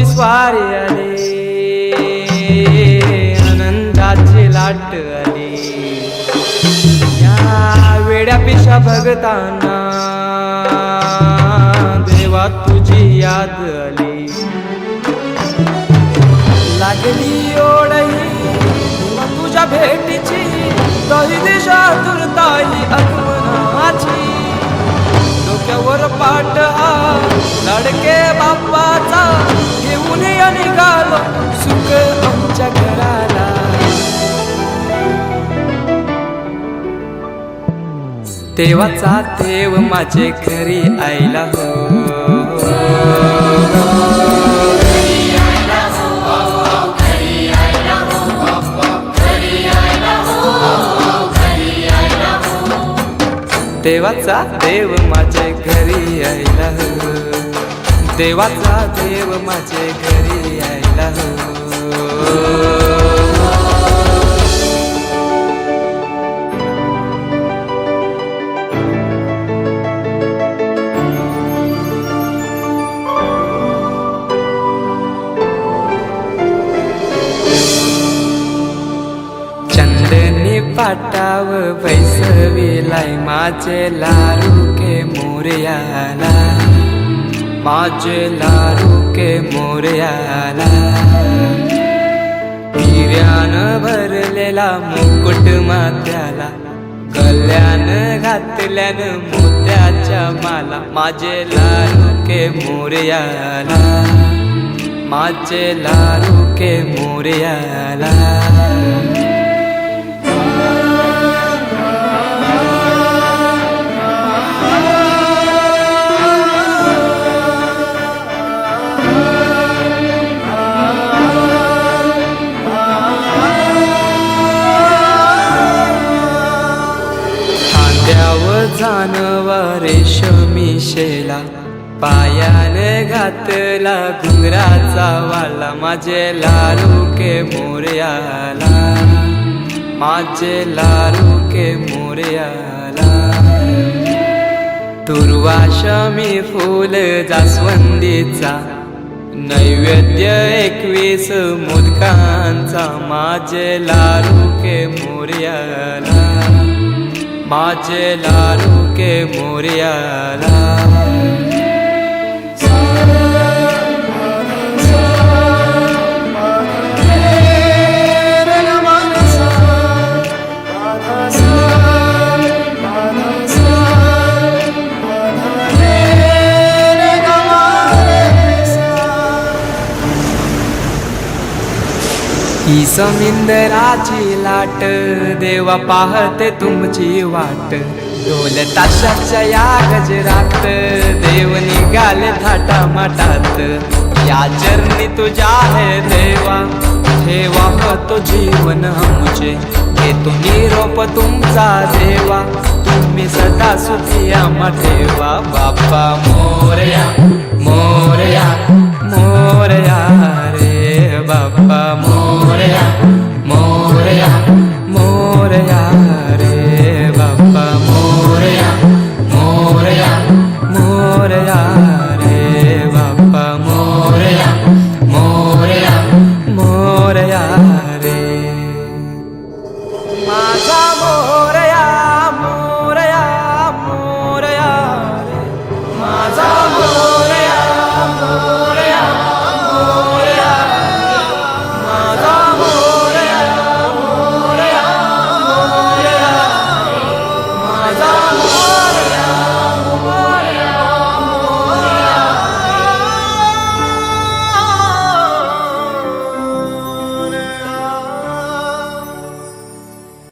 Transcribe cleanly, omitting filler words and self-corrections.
स्वारी आली, आनंदाची लाट आली, या वेड्या पिशा भगतांना देवा तुझी याद आली. लागली ओढही तुझ्या भेटीची, तरी दिशा तुरताई आगमनाची. डोक्यावर पाट हा लडके बाप्पाचा, घेऊन निघालो सुख आमच्या घराला. देवाचा देव माझे घरी आयला हो, देवाचा देव माझे घरी आयला हो, देवाचा देव माझे घरी आयला हो. चंदनी पाटाव बैसविलाय माझे लाडके मोरयाला, माझे लाडके मोरयाला. हिऱ्यानं भरलेला मुकुट माथ्याला, गल्यानं घातल्यानं मोत्याच्या माला. माझे लाडके मोरयाला, माझे लाडके मोरयाला. जानवा रेशमी शेला, पायाने घातला घुंगराचा वाला. माझे लाडके मोरयाला, माझे लाडके मोरयाला. दुर्वाशमी फूल जास्वंदीचा, नैवेद्य 21 मोदकांचा. माझे लाडके मोरयाला, माझे लाडके मोरयाला. ही समिंदराची लाट, देवा पाहते तुमची वाट. ढोल ताशाच्या या गजरात, देव निघाले थाटा माटात. या चरणी तुझ्या है देवा, ठेवा तो जीवन आमचे. घेतो निरोप तुमचा देवा, तुम्ही सदा सुखी आम्हा ठेवा. बाप्पा मोरया मोरया मोरया रे, बाप्पा मोरया मोरया.